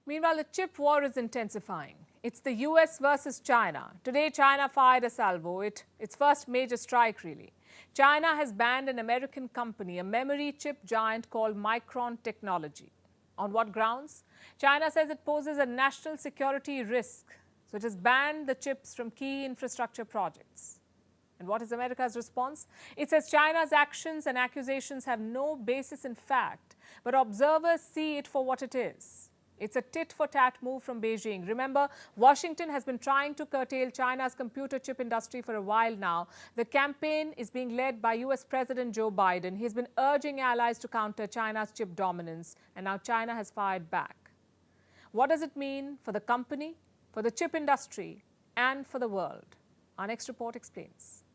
Meanwhile, the chip war is intensifying. It's the US versus China. Today, China fired a salvo, its first major strike, really. China has banned an American company, a memory chip giant called Micron Technology. On what grounds? China says it poses a national security risk, so it has banned the chips from key infrastructure projects. And what is America's response? It says China's actions and accusations have no basis in fact, but observers see it for what it is. It's a tit-for-tat move from Beijing. Remember, Washington has been trying to curtail China's computer chip industry for a while now. The campaign is being led by US President Joe Biden. He's been urging allies to counter China's chip dominance, and now China has fired back. What does it mean for the company, for the chip industry, and for the world? Our next report explains.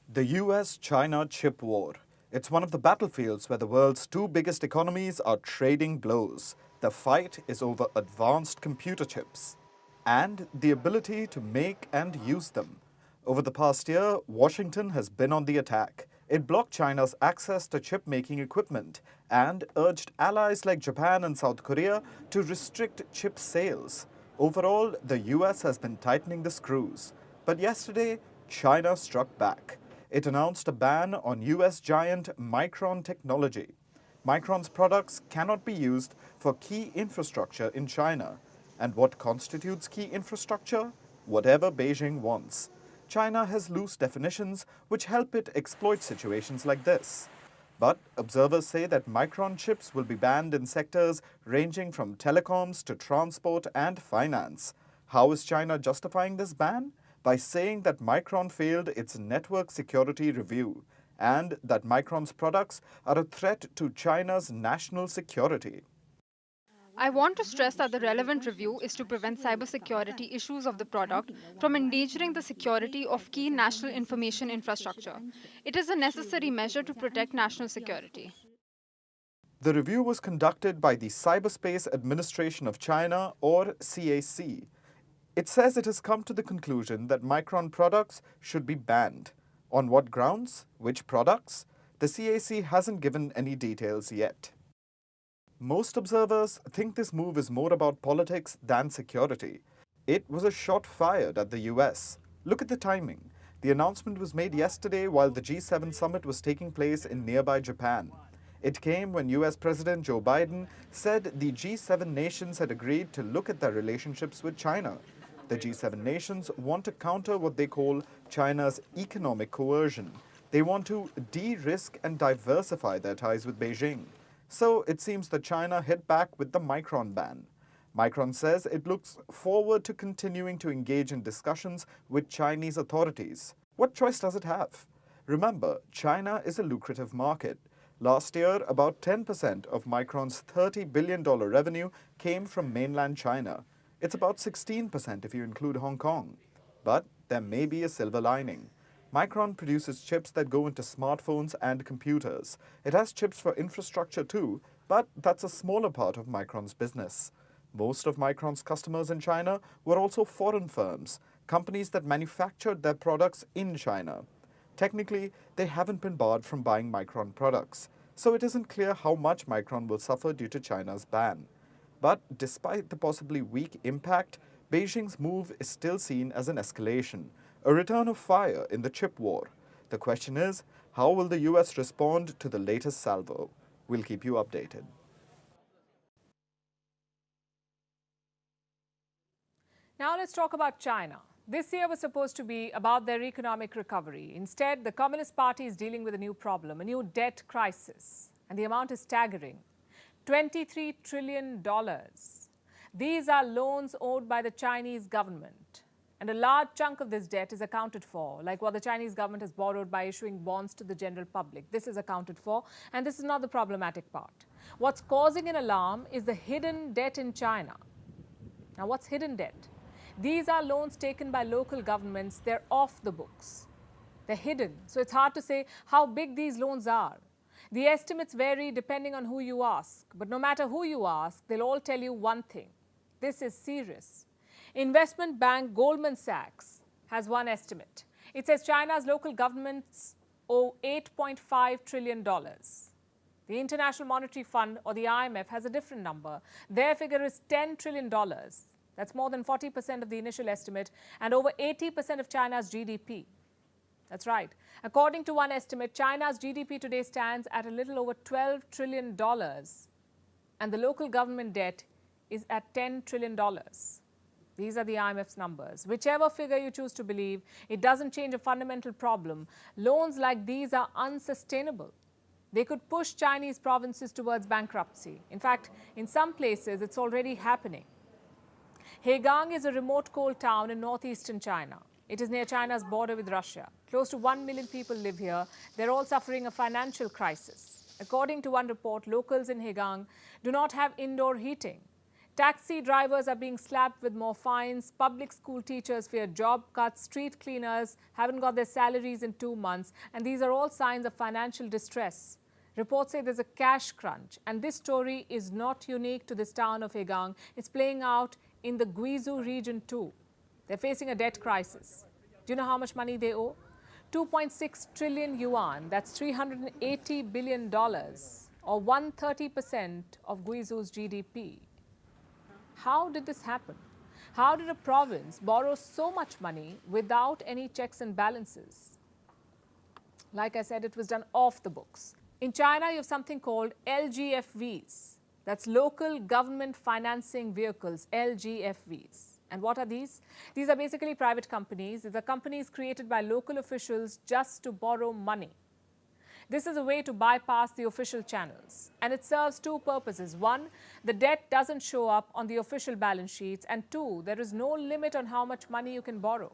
The US-China chip war. It's one of the battlefields where the world's two biggest economies are trading blows. The fight is over advanced computer chips and the ability to make and use them. Over the past year, Washington has been on the attack. It blocked China's access to chip-making equipment and urged allies like Japan and South Korea to restrict chip sales. Overall, the US has been tightening the screws. But yesterday, China struck back. It announced a ban on US giant Micron Technology. Micron's products cannot be used for key infrastructure in China. And what constitutes key infrastructure? Whatever Beijing wants. China has loose definitions which help it exploit situations like this. But observers say that Micron chips will be banned in sectors ranging from telecoms to transport and finance. How is China justifying this ban? By saying that Micron failed its network security review and that Micron's products are a threat to China's national security. I want to stress that the relevant review is to prevent cybersecurity issues of the product from endangering the security of key national information infrastructure. It is a necessary measure to protect national security. The review was conducted by the Cyberspace Administration of China, or CAC. It says it has come to the conclusion that Micron products should be banned. On what grounds? Which products? The CAC hasn't given any details yet. Most observers think this move is more about politics than security. It was a shot fired at the US. Look at the timing. The announcement was made yesterday while the G7 summit was taking place in nearby Japan. It came when US President Joe Biden said the G7 nations had agreed to look at their relationships with China. The G7 nations want to counter what they call China's economic coercion. They want to de-risk and diversify their ties with Beijing. So it seems that China hit back with the Micron ban. Micron says it looks forward to continuing to engage in discussions with Chinese authorities. What choice does it have? Remember, China is a lucrative market. Last year, about 10% of Micron's $30 billion revenue came from mainland China. It's about 16% if you include Hong Kong. But there may be a silver lining. Micron produces chips that go into smartphones and computers. It has chips for infrastructure too, but that's a smaller part of Micron's business. Most of Micron's customers in China were also foreign firms, companies that manufactured their products in China. Technically, they haven't been barred from buying Micron products, so it isn't clear how much Micron will suffer due to China's ban. But despite the possibly weak impact, Beijing's move is still seen as an escalation, a return of fire in the chip war. The question is, how will the US respond to the latest salvo? We'll keep you updated. Now let's talk about China. This year was supposed to be about their economic recovery. Instead, the Communist Party is dealing with a new problem, a new debt crisis. And the amount is staggering. $23 trillion. These are loans owed by the Chinese government. And a large chunk of this debt is accounted for, like what the Chinese government has borrowed by issuing bonds to the general public. This is accounted for, and this is not the problematic part. What's causing an alarm is the hidden debt in China. Now, what's hidden debt? These are loans taken by local governments. They're off the books. They're hidden, so it's hard to say how big these loans are. The estimates vary depending on who you ask, but no matter who you ask, they'll all tell you one thing. This is serious. Investment bank Goldman Sachs has one estimate. It says China's local governments owe $8.5 trillion. The The International Monetary Fund, or the IMF, has a different number. Their figure is $10 trillion. That's more than 40% of the initial estimate and over 80% of China's GDP. That's right. According to one estimate, China's GDP today stands at a little over $12 trillion, and the local government debt is at $10 trillion. These are the IMF's numbers. Whichever figure you choose to believe, it doesn't change a fundamental problem. Loans like these are unsustainable. They could push Chinese provinces towards bankruptcy. In fact, in some places, it's already happening. Hegang is a remote coal town in northeastern China. It is near China's border with Russia. Close to 1 million people live here. They're all suffering a financial crisis. According to one report, locals in Hegang do not have indoor heating. Taxi drivers are being slapped with more fines. Public school teachers fear job cuts. Street cleaners haven't got their salaries in 2 months. And these are all signs of financial distress. Reports say there's a cash crunch. And this story is not unique to this town of Hegang. It's playing out in the Guizhou region too. They're facing a debt crisis. Do you know how much money they owe? 2.6 trillion yuan. That's $380 billion, or 130% of Guizhou's GDP. How did this happen? How did a province borrow so much money without any checks and balances? Like I said, it was done off the books. In China, you have something called LGFVs. That's local government financing vehicles, LGFVs. And what are these? These are basically private companies. These are companies created by local officials just to borrow money. This is a way to bypass the official channels. And it serves two purposes. One, the debt doesn't show up on the official balance sheets. And two, there is no limit on how much money you can borrow.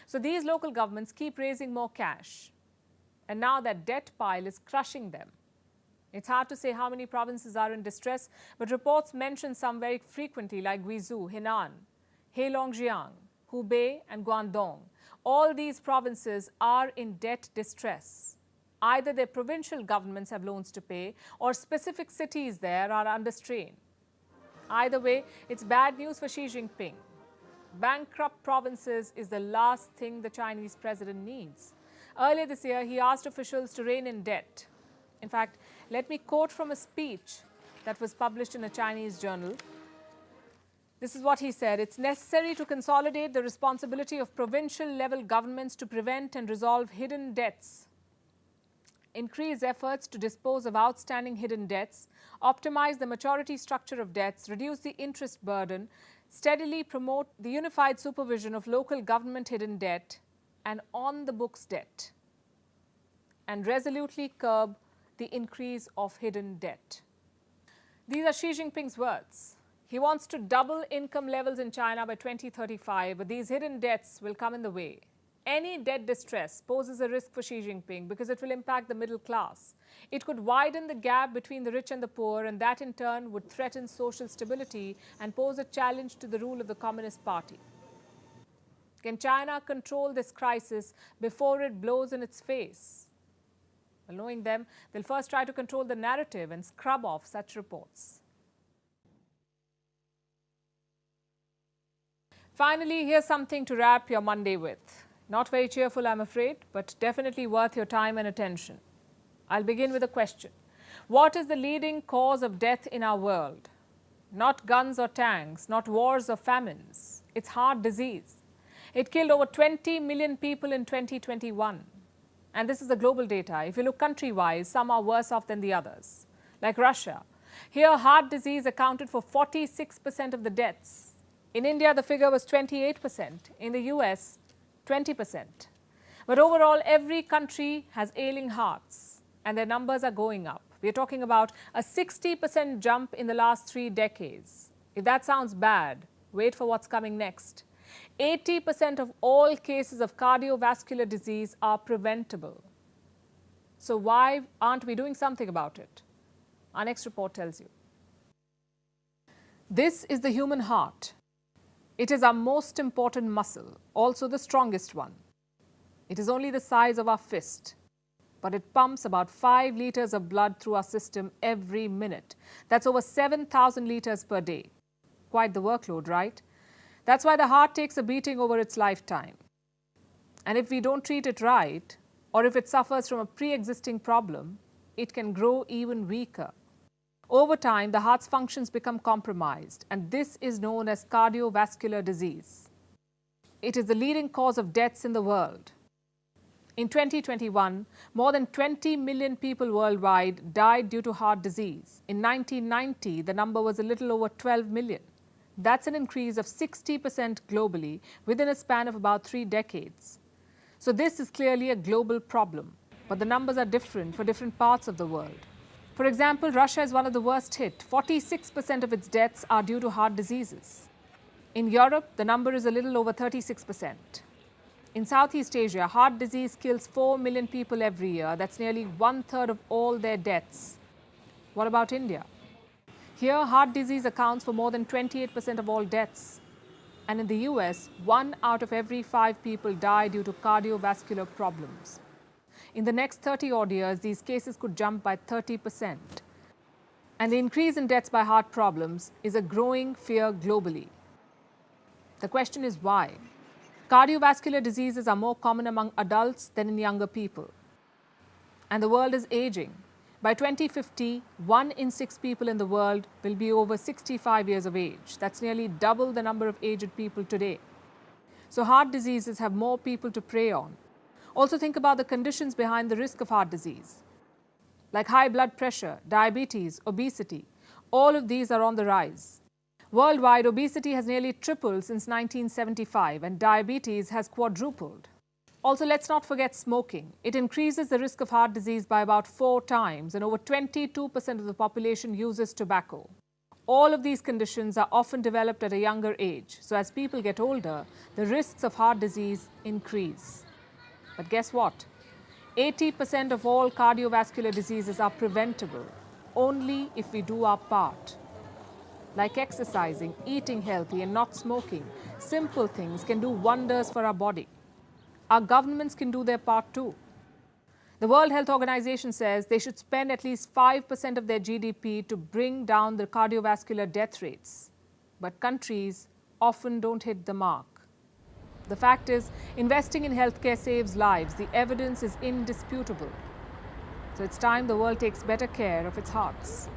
So these local governments keep raising more cash. And now that debt pile is crushing them. It's hard to say how many provinces are in distress, but reports mention some very frequently, like Guizhou, Henan, Heilongjiang, Hubei, and Guangdong. All these provinces are in debt distress. Either their provincial governments have loans to pay, or specific cities there are under strain. Either way, it's bad news for Xi Jinping. Bankrupt provinces is the last thing the Chinese president needs. Earlier this year, he asked officials to rein in debt. In fact, let me quote from a speech that was published in a Chinese journal. This is what he said: "It's necessary to consolidate the responsibility of provincial level governments to prevent and resolve hidden debts, increase efforts to dispose of outstanding hidden debts, optimize the maturity structure of debts, reduce the interest burden, steadily promote the unified supervision of local government hidden debt and on-the-books debt, and resolutely curb the increase of hidden debt." These are Xi Jinping's words. He wants to double income levels in China by 2035, but these hidden debts will come in the way. Any debt distress poses a risk for Xi Jinping because it will impact the middle class. It could widen the gap between the rich and the poor, and that in turn would threaten social stability and pose a challenge to the rule of the Communist Party. Can China control this crisis before it blows in its face? Well, knowing them, they'll first try to control the narrative and scrub off such reports. Finally, here's something to wrap your Monday with. Not very cheerful, I'm afraid, but definitely worth your time and attention. I'll begin with a question. What is the leading cause of death in our world? Not guns or tanks, not wars or famines. It's heart disease. It killed over 20 million people in 2021. And this is the global data. If you look country-wise, some are worse off than the others. Like Russia. Here, heart disease accounted for 46% of the deaths. In India, the figure was 28%. In the US, 20%. But overall, every country has ailing hearts, and their numbers are going up. We're talking about a 60% jump in the last 3 decades. If that sounds bad, wait for what's coming next. 80% of all cases of cardiovascular disease are preventable. So why aren't we doing something about it? Our next report tells you. This is the human heart. It is our most important muscle, also the strongest one. It is only the size of our fist, but it pumps about 5 liters of blood through our system every minute. That's over 7,000 liters per day. Quite the workload, right? That's why the heart takes a beating over its lifetime. And if we don't treat it right, or if it suffers from a pre-existing problem, it can grow even weaker. Over time, the heart's functions become compromised, and this is known as cardiovascular disease. It is the leading cause of deaths in the world. In 2021, more than 20 million people worldwide died due to heart disease. In 1990, the number was a little over 12 million. That's an increase of 60% globally within a span of about 3 decades. So this is clearly a global problem, but the numbers are different for different parts of the world. For example, Russia is one of the worst hit. 46% of its deaths are due to heart diseases. In Europe, the number is a little over 36%. In Southeast Asia, heart disease kills 4 million people every year. That's nearly 1/3 of all their deaths. What about India? Here, heart disease accounts for more than 28% of all deaths. And in the US, 1 out of every 5 people die due to cardiovascular problems. In the next 30 odd years, these cases could jump by 30%. And the increase in deaths by heart problems is a growing fear globally. The question is why? Cardiovascular diseases are more common among adults than in younger people. And the world is aging. By 2050, 1 in 6 people in the world will be over 65 years of age. That's nearly double the number of aged people today. So heart diseases have more people to prey on. Also think about the conditions behind the risk of heart disease, like high blood pressure, diabetes, obesity. All of these are on the rise. Worldwide, obesity has nearly tripled since 1975 and diabetes has quadrupled. Also, let's not forget smoking. It increases the risk of heart disease by about 4 times and over 22% of the population uses tobacco. All of these conditions are often developed at a younger age. So as people get older, the risks of heart disease increase. But guess what? 80% of all cardiovascular diseases are preventable only if we do our part. Like exercising, eating healthy and not smoking, simple things can do wonders for our body. Our governments can do their part too. The World Health Organization says they should spend at least 5% of their GDP to bring down the cardiovascular death rates. But countries often don't hit the mark. The fact is, investing in healthcare saves lives. The evidence is indisputable. So it's time the world takes better care of its hearts.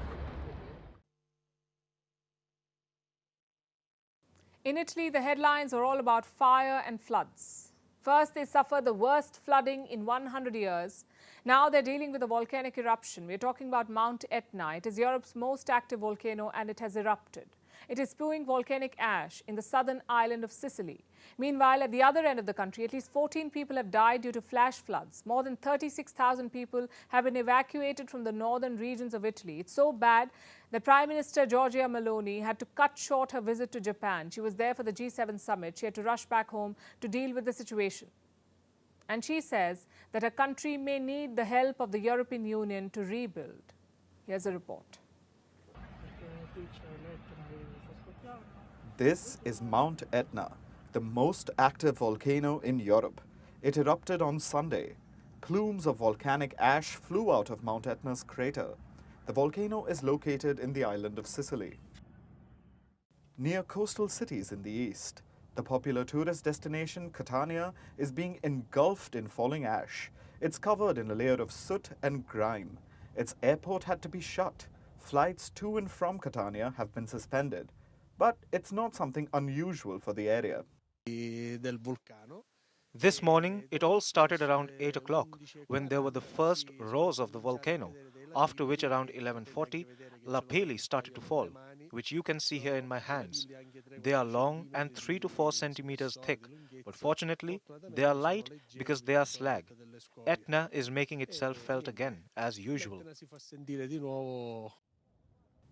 In Italy, the headlines are all about fire and floods. First, they suffered the worst flooding in 100 years. Now they're dealing with a volcanic eruption. We're talking about Mount Etna. It is Europe's most active volcano and it has erupted. It is spewing volcanic ash in the southern island of Sicily. Meanwhile, at the other end of the country, at least 14 people have died due to flash floods. More than 36,000 people have been evacuated from the northern regions of Italy. It's so bad that Prime Minister Giorgia Meloni had to cut short her visit to Japan. She was there for the G7 summit. She had to rush back home to deal with the situation. And she says that her country may need the help of the European Union to rebuild. Here's a report. This is Mount Etna, the most active volcano in Europe. It erupted on Sunday. Plumes of volcanic ash flew out of Mount Etna's crater. The volcano is located in the island of Sicily, near coastal cities in the east. The popular tourist destination, Catania, is being engulfed in falling ash. It's covered in a layer of soot and grime. Its airport had to be shut. Flights to and from Catania have been suspended. But it's not something unusual for the area. This morning, it all started around 8 o'clock when there were the first roars of the volcano, after which around 11:40, lapilli started to fall, which you can see here in my hands. They are long and 3 to 4 centimeters thick, but fortunately, they are light because they are slag. Etna is making itself felt again, as usual.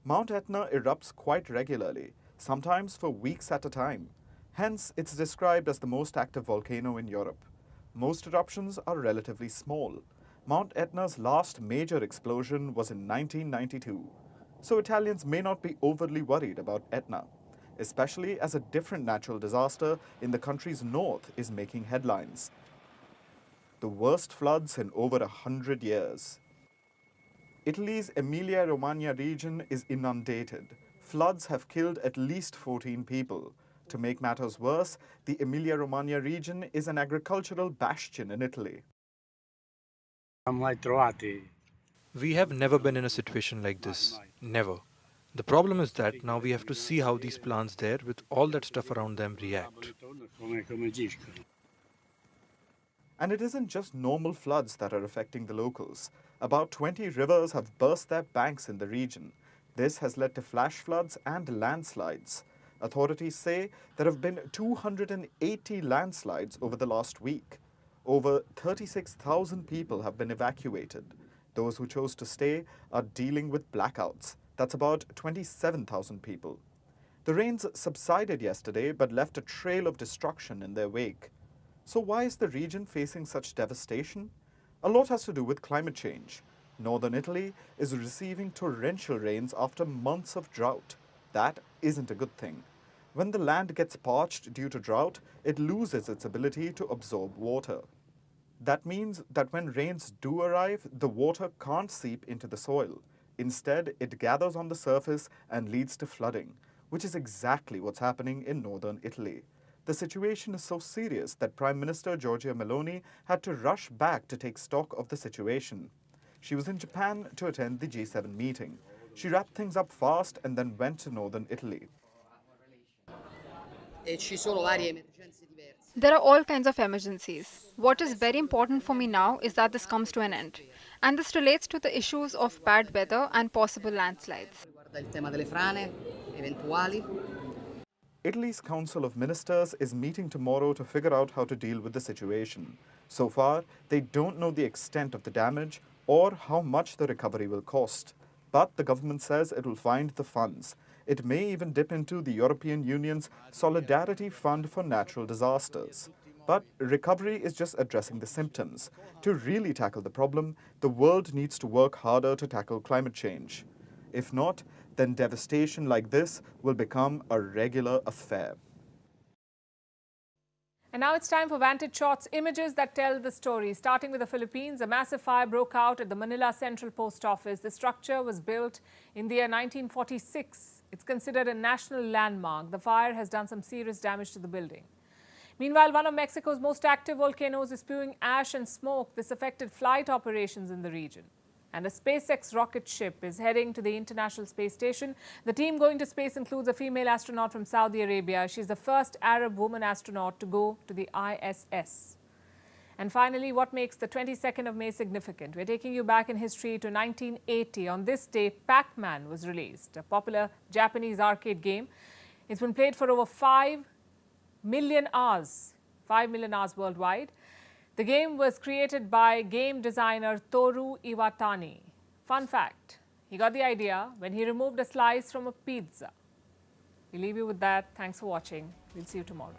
Mount Etna erupts quite regularly, sometimes for weeks at a time. Hence, it's described as the most active volcano in Europe. Most eruptions are relatively small. Mount Etna's last major explosion was in 1992. So Italians may not be overly worried about Etna, especially as a different natural disaster in the country's north is making headlines. The worst floods in over 100 years. Italy's Emilia-Romagna region is inundated. Floods have killed at least 14 people. To make matters worse, the Emilia-Romagna region is an agricultural bastion in Italy. We have never been in a situation like this. Never. The problem is that now we have to see how these plants there, with all that stuff around them, react. And it isn't just normal floods that are affecting the locals. About 20 rivers have burst their banks in the region. This has led to flash floods and landslides. Authorities say there have been 280 landslides over the last week. Over 36,000 people have been evacuated. Those who chose to stay are dealing with blackouts. That's about 27,000 people. The rains subsided yesterday but left a trail of destruction in their wake. So why is the region facing such devastation? A lot has to do with climate change. Northern Italy is receiving torrential rains after months of drought. That isn't a good thing. When the land gets parched due to drought, it loses its ability to absorb water. That means that when rains do arrive, the water can't seep into the soil. Instead, it gathers on the surface and leads to flooding, which is exactly what's happening in northern Italy. The situation is so serious that Prime Minister Giorgia Meloni had to rush back to take stock of the situation. She was in Japan to attend the G7 meeting. She wrapped things up fast and then went to northern Italy. There are all kinds of emergencies. What is very important for me now is that this comes to an end. And this relates to the issues of bad weather and possible landslides. Italy's Council of Ministers is meeting tomorrow to figure out how to deal with the situation. So far, they don't know the extent of the damage or how much the recovery will cost. But the government says it will find the funds. It may even dip into the European Union's Solidarity Fund for Natural Disasters. But recovery is just addressing the symptoms. To really tackle the problem, the world needs to work harder to tackle climate change. If not, then devastation like this will become a regular affair. And now it's time for Vantage Shots, images that tell the story. Starting with the Philippines, a massive fire broke out at the Manila Central Post Office. The structure was built in the year 1946. It's considered a national landmark. The fire has done some serious damage to the building. Meanwhile, one of Mexico's most active volcanoes is spewing ash and smoke. This affected flight operations in the region. And a SpaceX rocket ship is heading to the International Space Station. The team going to space includes a female astronaut from Saudi Arabia. She's the first Arab woman astronaut to go to the ISS. And finally, what makes the 22nd of May significant? We're taking you back in history to 1980. On this day, Pac-Man was released, a popular Japanese arcade game. It's been played for over 5 million hours worldwide. The game was created by game designer Toru Iwatani. Fun fact, he got the idea when he removed a slice from a pizza. We leave you with that. Thanks for watching. We'll see you tomorrow.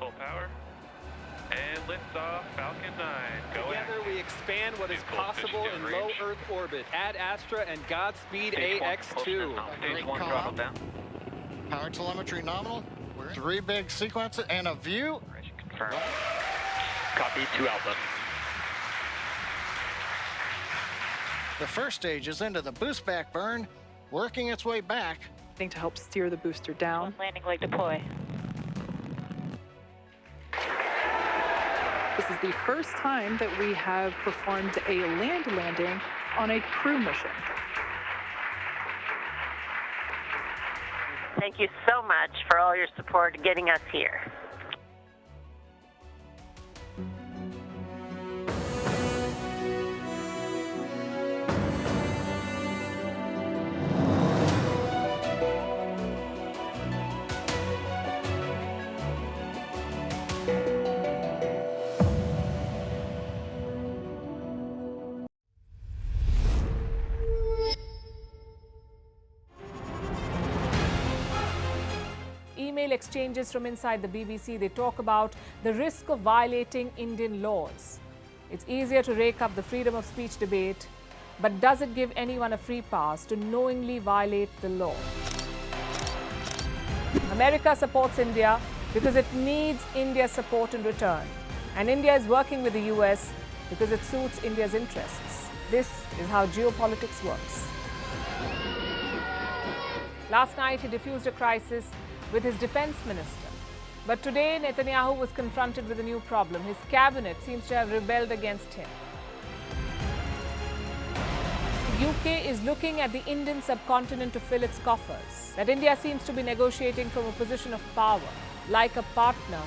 Full power. And liftoff, Falcon 9. Together we expand what is possible in low Earth orbit. Ad Astra and Godspeed AX2. Stage 1 throttle down. Power telemetry nominal. 3 big sequences and a view. Confirmed. Copy 2 Alpha. The first stage is into the boost back burn, working its way back. To help steer the booster down. Landing leg deploy. This is the first time that we have performed a land landing on a crew mission. Thank you so much for all your support getting us here. Email exchanges from inside the BBC, they talk about the risk of violating Indian laws. It's easier to rake up the freedom of speech debate, but does it give anyone a free pass to knowingly violate the law? America supports India because it needs India's support in return. And India is working with the US because it suits India's interests. This is how geopolitics works. Last night, he diffused a crisis with his defense minister. But today, Netanyahu was confronted with a new problem. His cabinet seems to have rebelled against him. The UK is looking at the Indian subcontinent to fill its coffers. That India seems to be negotiating from a position of power, like a partner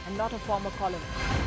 and not a former colony.